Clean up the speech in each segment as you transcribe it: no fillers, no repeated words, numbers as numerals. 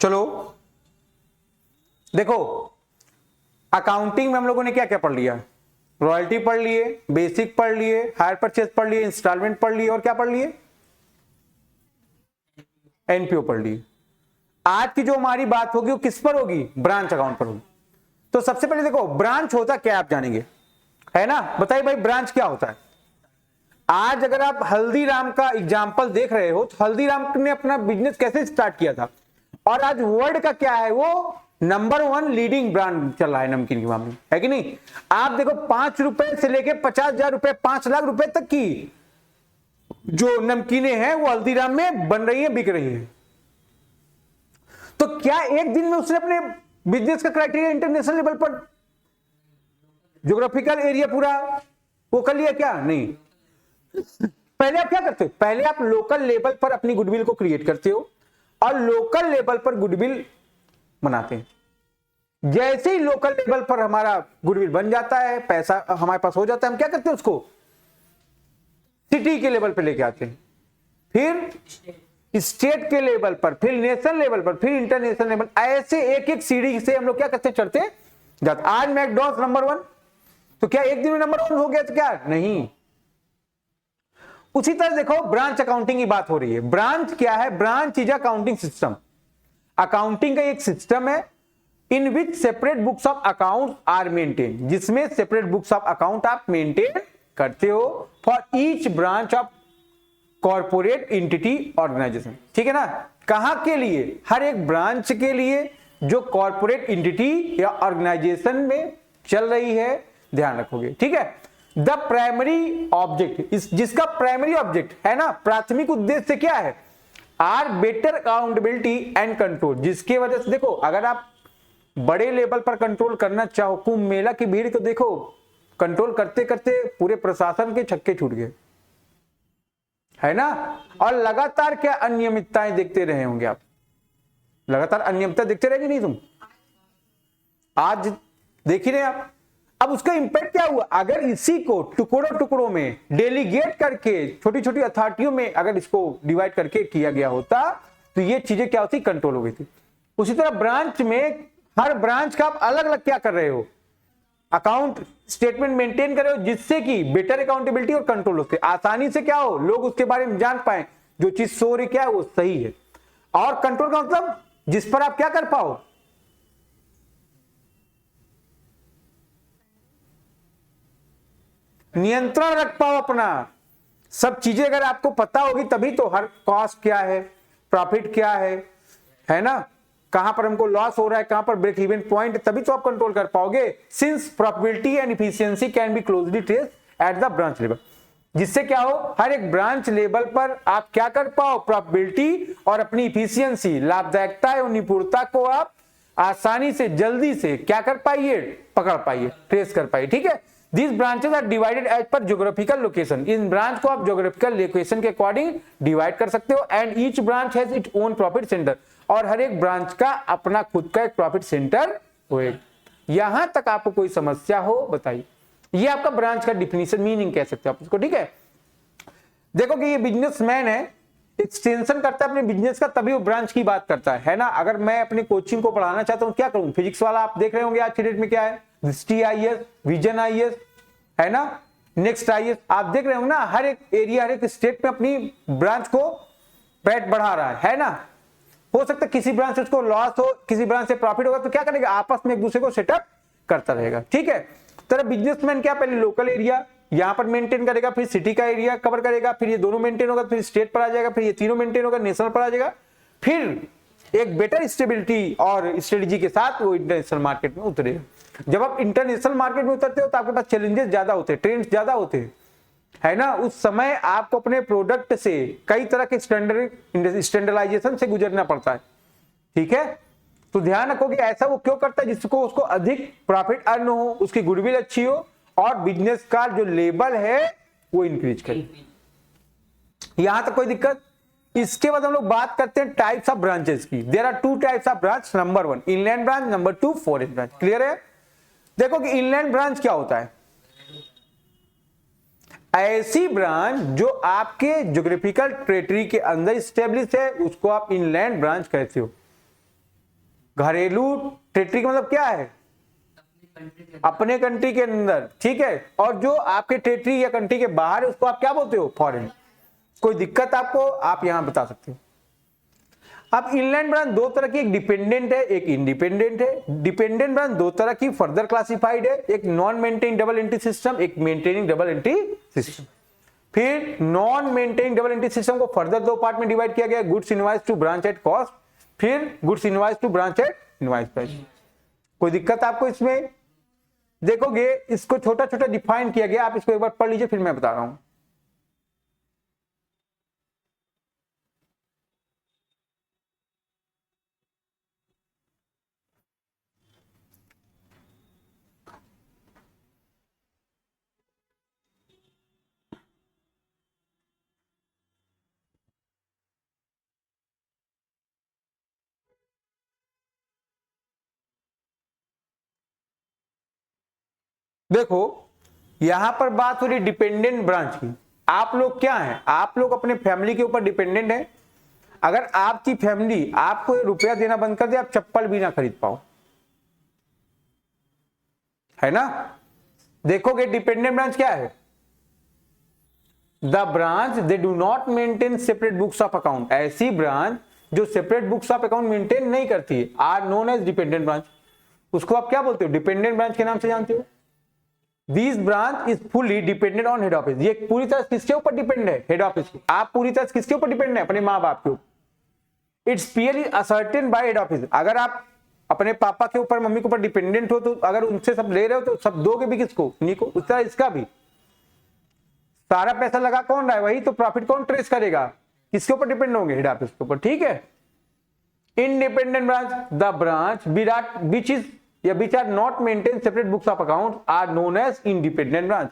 चलो देखो, अकाउंटिंग में हम लोगों ने क्या क्या पढ़ लिया? रॉयल्टी पढ़ लिए, बेसिक पढ़ लिए, हायर परचेज पढ़ लिए, इंस्टॉलमेंट पढ़ लिए, और क्या पढ़ लिए? एनपीओ पढ़ लिए। आज की जो हमारी बात होगी वो किस पर होगी? ब्रांच अकाउंट पर होगी। तो सबसे पहले देखो, ब्रांच होता क्या आप जानेंगे, है ना? बताइए भाई, ब्रांच क्या होता है? आज अगर आप हल्दीराम का एग्जाम्पल देख रहे हो, तो हल्दीराम ने अपना बिजनेस कैसे स्टार्ट किया था, और आज वर्ल्ड का क्या है, वो नंबर 1 लीडिंग ब्रांड चल रहा है नमकीन के मामले में, है कि नहीं? आप देखो, 5 रुपए से लेके 50,000 रुपए, 5 लाख रुपए तक की जो नमकीनें हैं वो हल्दीराम में बन रही हैं, बिक रही हैं। तो क्या एक दिन में उसने अपने बिजनेस का क्राइटेरिया इंटरनेशनल लेवल पर, ज्योग्राफिकल एरिया पूरा वो कर लिया? क्या नहीं। पहले आप क्या करते हो? पहले आप लोकल लेवल पर अपनी गुडविल को क्रिएट करते हो और लोकल लेवल पर गुडविल बनाते हैं। जैसे ही लोकल लेवल पर हमारा गुडविल बन जाता है, पैसा हमारे पास हो जाता है, हम क्या करते हैं? उसको सिटी के लेवल पर लेके आते हैं, फिर स्टेट के लेवल पर, फिर नेशनल लेवल पर, फिर इंटरनेशनल लेवल, ऐसे एक एक सीढ़ी से हम लोग क्या करते हैं? चढ़ते जाते। आज मैकडॉनल्ड्स नंबर 1, तो क्या एक दिन में नंबर 1 हो गया? तो क्या नहीं। उसी तरह देखो, ब्रांच अकाउंटिंग की बात हो रही है। ब्रांच क्या है? Branch is accounting system. Accounting का एक सिस्टम है in which separate books of account are maintain, जिसमें सेपरेट बुक्स ऑफ अकाउंट आप मेंटेन करते हो for each branch of corporate entity organisation. ठीक है ना? कहां के लिए? हर एक ब्रांच के लिए जो कॉर्पोरेट एंटिटी या ऑर्गेनाइजेशन में चल रही है, ध्यान रखोगे। ठीक है? द प्राइमरी ऑब्जेक्ट, जिसका प्राइमरी ऑब्जेक्ट है ना, प्राथमिक उद्देश्य क्या है? Are better accountability and control, जिसके वजह से देखो, अगर आप बड़े लेवल पर कंट्रोल करना चाहो, कुंभ मेला की भीड़ को देखो, कंट्रोल करते करते पूरे प्रशासन के छक्के छूट गए, है ना? और लगातार क्या अनियमितताएं देखते रहे होंगे आप, लगातार अनियमितता देखते रहेंगे नहीं तुम? आज देख ही रहे आप। अब उसका इंपैक्ट क्या हुआ? अगर इसी को टुकड़ों टुकड़ों में डेलीगेट करके, छोटी छोटी अथॉरिटियों में अगर इसको डिवाइड करके किया गया होता, तो ये चीजें क्या होती? कंट्रोल हो गई थी। उसी तरह ब्रांच में, हर ब्रांच का आप अलग अलग क्या कर रहे हो? अकाउंट स्टेटमेंट मेंटेन कर रहे हो, जिससे कि बेटर अकाउंटेबिलिटी और कंट्रोल होते, आसानी से क्या हो, लोग उसके बारे में जान पाए, जो चीज सो रही क्या है वो सही है। और कंट्रोल का मतलब जिस पर आप क्या कर पाओ? नियंत्रण रख पाओ अपना। सब चीजें अगर आपको पता होगी तभी तो, हर कॉस्ट क्या है, प्रॉफिट क्या है ना, कहां पर हमको लॉस हो रहा है, कहां पर ब्रेक इवन पॉइंट, तभी तो आप कंट्रोल कर पाओगे। Since profitability and efficiency can be closely trace at the branch level, जिससे क्या हो, हर एक ब्रांच लेवल पर आप क्या कर पाओ? प्रॉफिटेबिलिटी और अपनी इफिशियंसी, लाभदायकता एवं निपुणता को आप आसानी से, जल्दी से क्या कर पाइए? पकड़ पाइए, ट्रेस कर पाइए। ठीक है? These branches are divided as per geographical location. In branch को आप geographical location के अकॉर्डिंग डिवाइड कर सकते हो। And each branch has its own profit centre, और हर एक ब्रांच का अपना खुद का एक प्रॉफिट सेंटर होएगा। यहां तक आपको कोई समस्या हो बताइए? ये आपका ब्रांच का डिफिनीशन, मीनिंग कह सकते हो आप इसको। ठीक है? देखो कि ये बिजनेसमैन है, एक्सटेंशन करता है अपने बिजनेस का, तभी वो ब्रांच की बात करता है ना? अगर मैं अपने कोचिंग को पढ़ाना चाहता हूं, क्या करूं? फिजिक्स वाला आप देख रहे होंगे आज की डेट में क्या है, दृष्टि आईएएस, विजन आईएएस, है ना, नेक्स्ट आईएएस, आप देख रहे होंगे ना? हर एक एरिया, हर एक स्टेट में अपनी ब्रांच को पैठ बढ़ा रहा है ना? हो सकता है किसी ब्रांच से उसको लॉस हो, किसी ब्रांच से प्रॉफिट होगा, तो क्या करेगा? आपस में एक दूसरे को सेटअप करता रहेगा। ठीक है? तो बिजनेसमैन क्या, पहले लोकल एरिया यहां पर मेंटेन करेगा, फिर सिटी का एरिया कवर करेगा, फिर ये दोनों मेंटेन होगा, फिर स्टेट पर आ जाएगा, फिर ये तीनों मेंटेन होगा, नेशनल पर आ जाएगा, फिर एक बेटर स्टेबिलिटी और स्ट्रेटेजी के साथ वो इंटरनेशनल मार्केट में उतरेगा। जब आप इंटरनेशनल मार्केट में उतरते हो तो आपके पास चैलेंजेस ज्यादा होते हैं, ट्रेंड्स ज्यादा होते हैं, है ना? उस समय आपको अपने प्रोडक्ट से कई तरह के स्टैंडर्डाइजेशन से गुजरना पड़ता है। ठीक है? तो ध्यान रखो कि ऐसा वो क्यों करता है? जिसको उसको अधिक प्रॉफिट अर्न हो, उसकी गुडविल अच्छी हो, और बिजनेस का जो लेवल है वो इंक्रीज करे। यहां तक कोई दिक्कत? इसके बाद हम लोग बात करते हैं टाइप्स ऑफ ब्रांचेस की। There are 2 types of branch, number 1 inland branch, number 2 foreign branch. Clear है? देखो कि इनलैंड ब्रांच क्या होता है? ऐसी ब्रांच जो आपके ज्योग्राफिकल टेरिटरी के अंदर स्टेब्लिश है, उसको आप इनलैंड ब्रांच कहते हो। घरेलू टेरिटरी का मतलब क्या है? अपने कंट्री के अंदर, ठीक है। और जो आपके टेरिटरी या कंट्री के बाहर है उसको आप क्या बोलते हो? फॉरेन। कोई दिक्कत आपको? आप यहां बता सकते हो। अब इनलैंड ब्रांच दो तरह की, एक डिपेंडेंट है, एक इंडिपेंडेंट है। डिपेंडेंट ब्रांच दो तरह की फर्दर क्लासिफाइड है, एक non maintaining double entry system, एक मेंटेनिंग डबल एंट्री सिस्टम। फिर non maintaining double entry system को फर्दर दो पार्ट में डिवाइड किया गया, goods invoice to branch at cost, फिर goods invoice to branch at invoice price. कोई दिक्कत आपको इसमें? देखोगे इसको छोटा छोटा डिफाइन किया गया, आप इसको एक बार पढ़ लीजिए, फिर मैं बता रहा हूं। देखो यहां पर बात हो रही डिपेंडेंट ब्रांच की। आप लोग क्या हैं? आप लोग अपने फैमिली के ऊपर डिपेंडेंट हैं। अगर आपकी फैमिली आपको रुपया देना बंद कर दे, आप चप्पल भी ना खरीद पाओ, है ना। देखोगे डिपेंडेंट ब्रांच क्या है? The branch they do not maintain separate books of account. ऐसी ब्रांच जो separate books of account maintain नहीं करती है are known as dependent branch. उसको आप क्या बोलते हो? डिपेंडेंट ब्रांच के नाम से जानते हो। This branch is fully dependent on head office. ये पूरी तरह किसके ऊपर डिपेंड है? हेड ऑफिस की। आप पूरी तरह किसके ऊपर डिपेंड है? अपने माँ बाप के ऊपर। It's purely ascertain by head office. अगर आप अपने पापा के ऊपर, मम्मी के ऊपर डिपेंडेंट हो, तो अगर उनसे सब ले रहे हो तो सब दोगे भी किसको? उन्हीं को। उस तरह इसका भी सारा पैसा लगा कौन रहा है? वही तो। प्रॉफिट कौन ट्रेस करेगा? किसके ऊपर डिपेंड होंगे? हेड ऑफिस के ऊपर, ठीक है। इंडिपेंडेंट ब्रांच, द ब्रांच विराट विच इज या which are not maintain separate books of account are known as independent branch.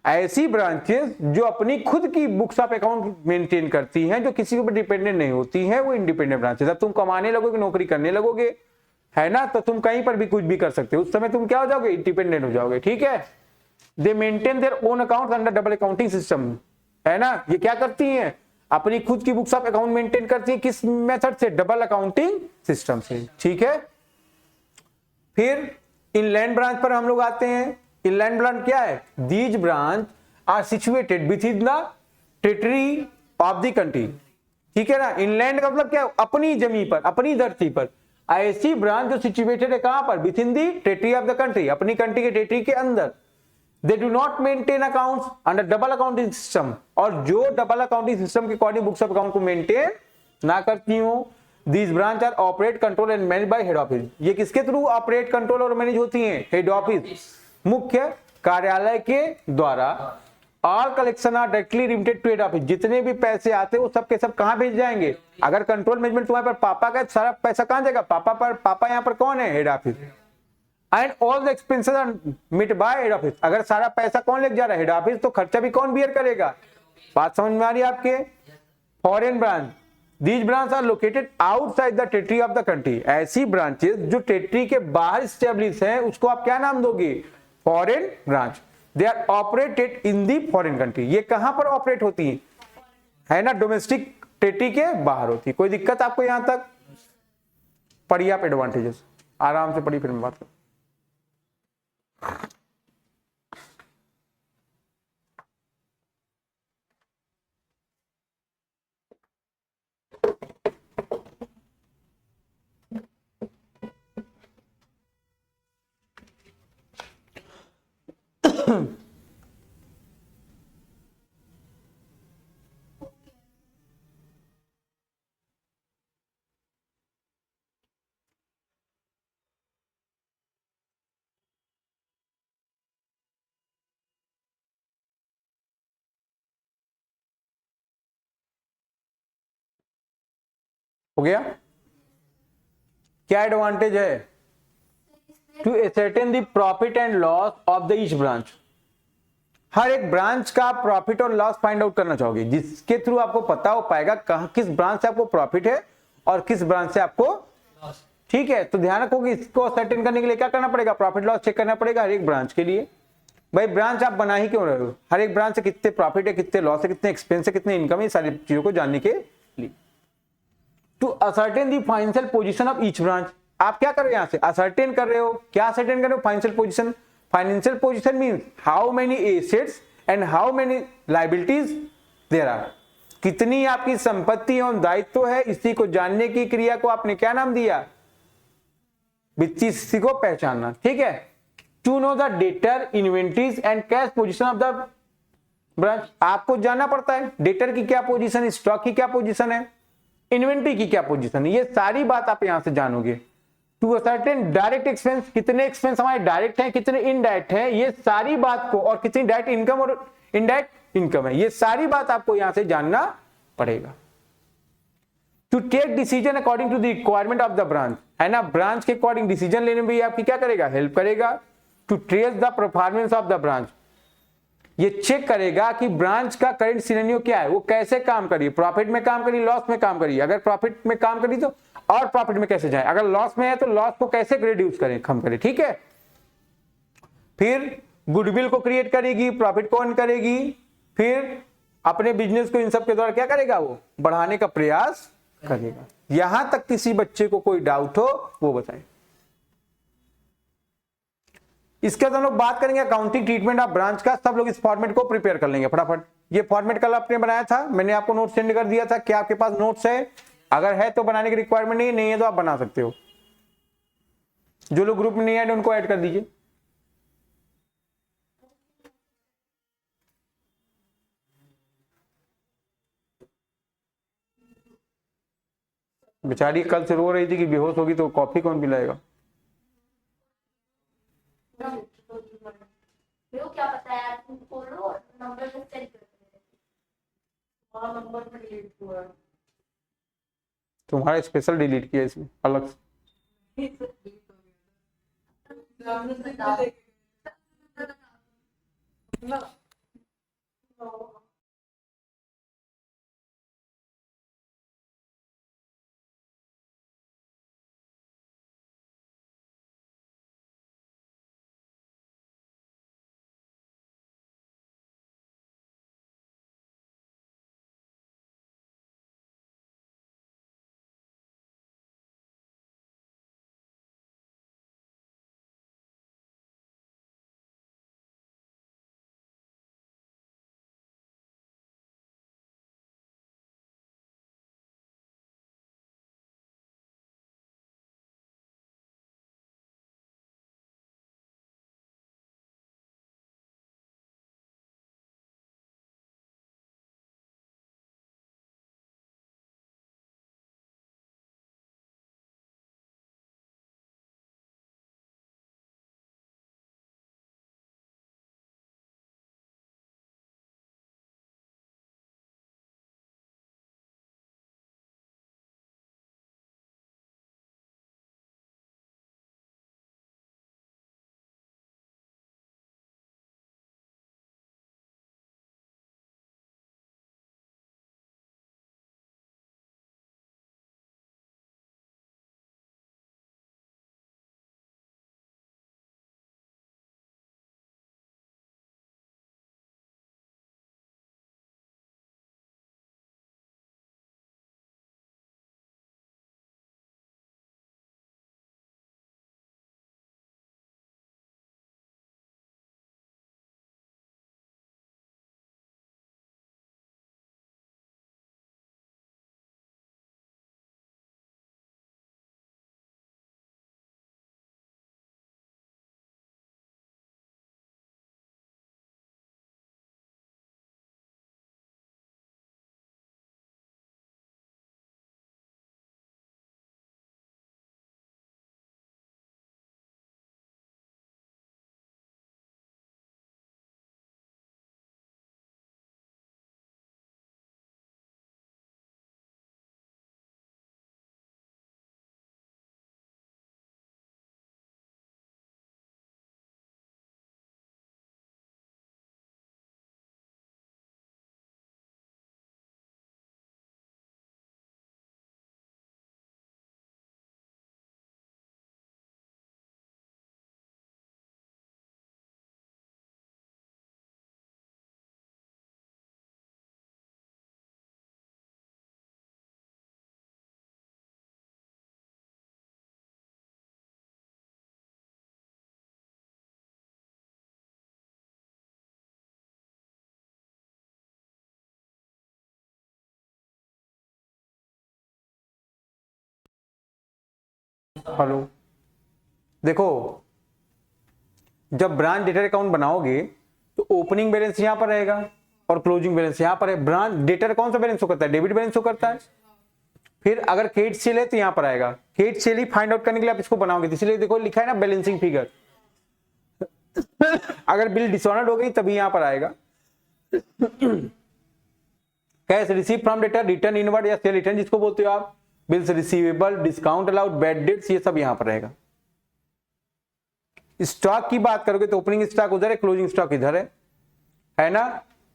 ऐसी ब्रांचेस जो अपनी खुद की बुक्स ऑफ अकाउंट मेंटेन करती हैं, जो किसी के ऊपर डिपेंडेंट नहीं होती हैं, वो इंडिपेंडेंट ब्रांचेस। अब तुम कमाने लगोगे, नौकरी करने लगोगे, है ना, तो तुम कहीं पर भी कुछ भी कर सकते हो। उस समय तुम क्या हो जाओगे? इंडिपेंडेंट हो जाओगे, ठीक है। दे maintain their own account under double accounting system, है ना। ये क्या करती हैं? अपनी खुद की बुक्स ऑफ अकाउंट मेंटेन करती है। किस मेथड से? डबल अकाउंटिंग सिस्टम से, ठीक है। फिर इनलैंड ब्रांच पर हम लोग आते हैं। इनलैंड ब्रांच क्या है? These branch are situated within the territory of the country, ठीक है ना। इनलैंड का मतलब क्या है? अपनी जमीन पर, अपनी धरती पर। ऐसी ब्रांच जो सिचुएटेड है कहां पर? With in the territory of the country, अपनी कंट्री के टेरिटरी के अंदर। दे do not maintain accounts under double accounting system, और जो डबल अकाउंटिंग सिस्टम के अकॉर्डिंग बुक्स ऑफ अकाउंट को मेंटेन ना करती हो। These branch are operate, control and managed by head office। ये किसके थ्रू ऑपरेट, कंट्रोल और मैनेज होती हैं? हेड ऑफिस, मुख्य कार्यालय के द्वारा। All collection are directly remitted to head office. जितने भी पैसे आते हैं वो सब के सब कहां भेज जाएंगे? अगर कंट्रोल मैनेजमेंट तुम्हारे पर पापा का, सारा पैसा कहां जाएगा? पापा पर। पापा यहाँ पर कौन है? Head office. And all the expenses are met by head office. अगर सारा पैसा कौन लेके जा रहा है? Head office. तो खर्चा भी कौन बियर करेगा? बात समझ में आ रही है आपके? Foreign branch, These branches are located outside the territory of the country। ऐसी ब्रांचेस जो टेरिटरी के बाहर स्टेब्लिश हैं, उसको आप क्या नाम दोगे? Foreign branch. They are operated in the foreign country. ये कहां पर ऑपरेट होती है ना? डोमेस्टिक टेरिटरी के बाहर होती है। कोई दिक्कत आपको यहां तक? पढ़िए आप एडवांटेजेस, आराम से पढ़िए, फिर मैं बात करूं। हो गया? क्या एडवांटेज है? To ascertain the profit and loss of the each branch. हर एक ब्रांच का प्रॉफिट और लॉस फाइंड आउट करना चाहोगे, जिसके थ्रू आपको पता हो पाएगा कहां किस ब्रांच से आपको प्रॉफिट है और किस ब्रांच से आपको, ठीक है। तो ध्यान रखो कि इसको असर्टेन करने के लिए क्या करना पड़ेगा? प्रॉफिट लॉस चेक करना पड़ेगा हर एक ब्रांच के लिए। भाई ब्रांच आप बना ही क्यों रहे हो? हर एक ब्रांच से कितने प्रॉफिट है, कितने लॉस है, कितने एक्सपेंस है, कितने इनकम है, ये सारी चीजों को जानने के लिए। To ascertain the financial position of each branch. आप क्या कर रहे हो यहां से, असर्टेन कर रहे हो। क्या असर्टेन कर रहे हो, financial position. Financial position means how many assets and how many liabilities there are, कितनी आपकी संपत्ति एवं दायित्व है, इसी को जानने की क्रिया को आपने क्या नाम दिया, वित्तीय स्थिति को पहचानना। ठीक है, to know the debtor, inventories and cash position of the branch, आपको जानना पड़ता है डेटर की क्या पोजीशन है, स्टॉक की क्या पोजीशन है, इन्वेंट्री की क्या पोजीशन है, ये सारी बात आप यहां से जानोगे। टू असर्टेन डायरेक्ट एक्सपेंस, कितने एक्सपेंस हमारे डायरेक्ट हैं, कितने इनडायरेक्ट हैं, ये सारी बात को, और कितनी डायरेक्ट इनकम और इनडायरेक्ट इनकम है, ये सारी बात आपको यहां से जानना पड़ेगा। To take decision according to the requirement of the branch, है ना, ब्रांच के अकॉर्डिंग डिसीजन लेने में भी आपकी क्या करेगा, हेल्प करेगा। To trace the performance of the branch, ये चेक करेगा कि ब्रांच का करंट सिनेरियो क्या है, वो कैसे काम करी, प्रॉफिट में काम करी, लॉस में काम करी, अगर प्रॉफिट में काम करी तो और प्रॉफिट में कैसे जाए, अगर लॉस में है तो लॉस को कैसे रिड्यूस करें, कम करें। ठीक है, फिर गुडविल को क्रिएट करेगी, प्रॉफिट को अर्न करेगी, फिर अपने बिजनेस को इन सब के द्वारा क्या करेगा, वो बढ़ाने का प्रयास करेगा। यहां तक किसी बच्चे को कोई डाउट हो वो बताएं। इसके बाद हम लोग बात करेंगे अकाउंटिंग ट्रीटमेंट ऑफ ब्रांच का। सब लोग इस फॉर्मेट को प्रिपेयर कर लेंगे फटाफट। ये फॉर्मेट कल आपने बनाया था, मैंने आपको नोट सेंड कर दिया था। क्या आपके पास नोट्स है? अगर है तो बनाने की रिक्वायरमेंट नहीं है तो आप बना सकते हो। जो लोग ग्रुप में नहीं ऐड उनको ऐड कर दीजिए। बेचारी कल से रो रही थी कि बेहोश होगी तो कॉफी कौन पिलाएगा। क्या पता है, तुम बोलो नंबर सेंड कर देंगे। हाँ, नंबर पे डिलीट हुआ है। तुम्हारा स्पेशल डिलीट किया इसमें अलग से। हेलो, देखो जब ब्रांच डेटर अकाउंट बनाओगे तो ओपनिंग बैलेंस यहां पर रहेगा और क्लोजिंग बैलेंस यहां पर है। ब्रांच डेटर कौन सा बैलेंस शो करता है? डेबिट बैलेंस शो करता है। फिर अगर क्रेडिट सेल है तो यहां पर आएगा। क्रेडिट सेल ही फाइंड आउट करने के लिए आप इसको बनाओगे, इसलिए देखो लिखा है ना बैलेंसिंग फिगर। अगर बिल डिसऑनर्ड हो गई तभी यहां पर आएगा। Cash receive from debtor, return inward या सेल रिटर्न जिसको बोलते हो आप, bills receivable, discount allowed, bad debts, ये सब यहां पर रहेगा। स्टॉक की बात करोगे तो ओपनिंग स्टॉक उधर है, क्लोजिंग स्टॉक इधर है ना।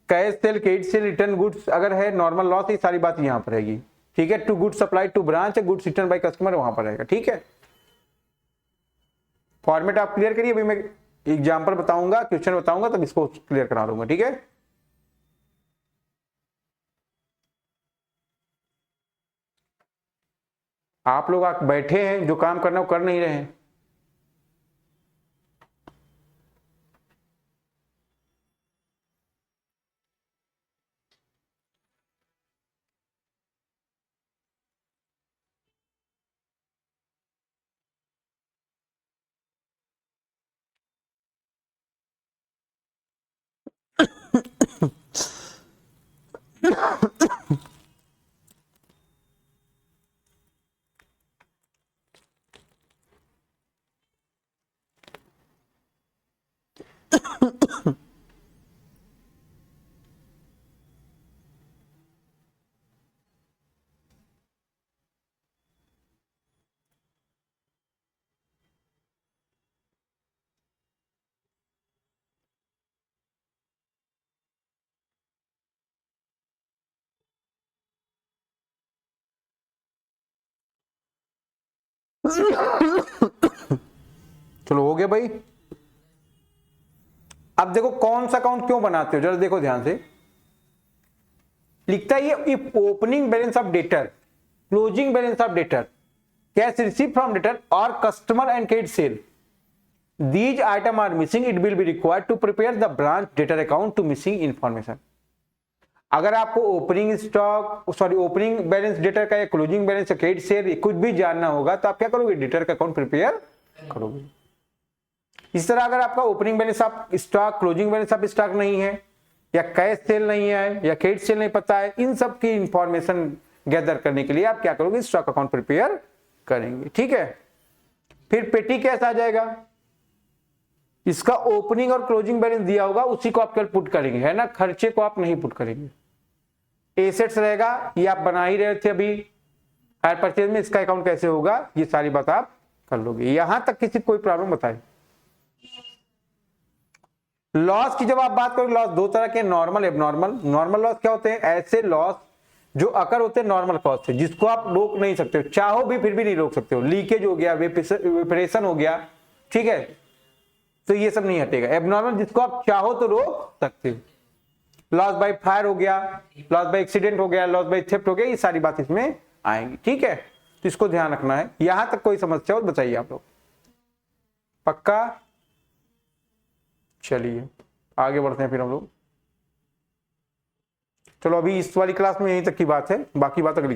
Cash cell, credit sale, return goods अगर है, नॉर्मल लॉस, ये सारी बात यहां पर रहेगी। ठीक है, to goods supply to branch, goods return by customer वहां पर रहेगा। ठीक है, फॉर्मेट आप क्लियर करिए। अभी मैं एग्जांपल बताऊंगा, क्वेश्चन बताऊंगा, तब इसको क्लियर करा दूंगा। ठीक है, आप लोग बैठे हैं, जो काम करना वो कर नहीं रहे हैं। चलो हो गया भाई। अब देखो कौन सा अकाउंट क्यों बनाते हो, जरा देखो ध्यान से। लिखता है if opening balance of debtor, closing balance of debtor, cash receive from debtor और customer and credit sale, these item are missing, it will be required to prepare the branch debtor account to missing information। अगर आपको opening stock, sorry opening balance debtor का या closing balance या credit sale कुछ भी जानना होगा तो आप क्या करोगे? डेटर का अकाउंट प्रिपेयर करोगे। इस तरह अगर आपका opening balance of stock, closing balance of stock नहीं है, या कैश सेल नहीं है, या क्रेडिट सेल नहीं पता है, इन सब की इंफॉर्मेशन गैदर करने के लिए आप क्या करोगे? स्टॉक अकाउंट प्रिपेयर करेंगे। ठीक है, फिर पेटी कैश आ जाएगा। इसका ओपनिंग और क्लोजिंग बैलेंस दिया होगा, उसी को आप कल पुट करेंगे, है ना। खर्चे को आप नहीं पुट करेंगे। एसेट्स रहेगा, ये आप बना ही रहे थे अभी हायर परचेज में, इसका अकाउंट कैसे होगा, ये सारी बात आप कर लोगे। यहां तक किसी कोई प्रॉब्लम बताए? लॉस की जब आप बात करोगे, लॉस दो तरह के, नॉर्मल, एबनॉर्मल। नॉर्मल लॉस क्या होते हैं? ऐसे लॉस जो अकर होते हैं नॉर्मल कॉस्ट से, जिसको आप रोक नहीं सकते हो, चाहो भी फिर भी नहीं रोक सकते हो। लीकेज हो गया, वेपरेशन हो गया, ठीक है, तो ये सब नहीं हटेगा। एबनॉर्मल जिसको आप चाहो तो रोक सकते हो। लॉस बाय फायर हो गया, लॉस बाय एक्सीडेंट हो गया, लॉस बाय थेफ्ट हो गया, ये सारी बात इसमें आएंगी। ठीक है, तो इसको ध्यान रखना है। यहां तक कोई समस्या हो तो बताइए आप लोग। पक्का? चलिए आगे बढ़ते हैं फिर हम लोग। चलो अभी इस वाली क्लास में यहीं तक की बात है, बाकी बात अगली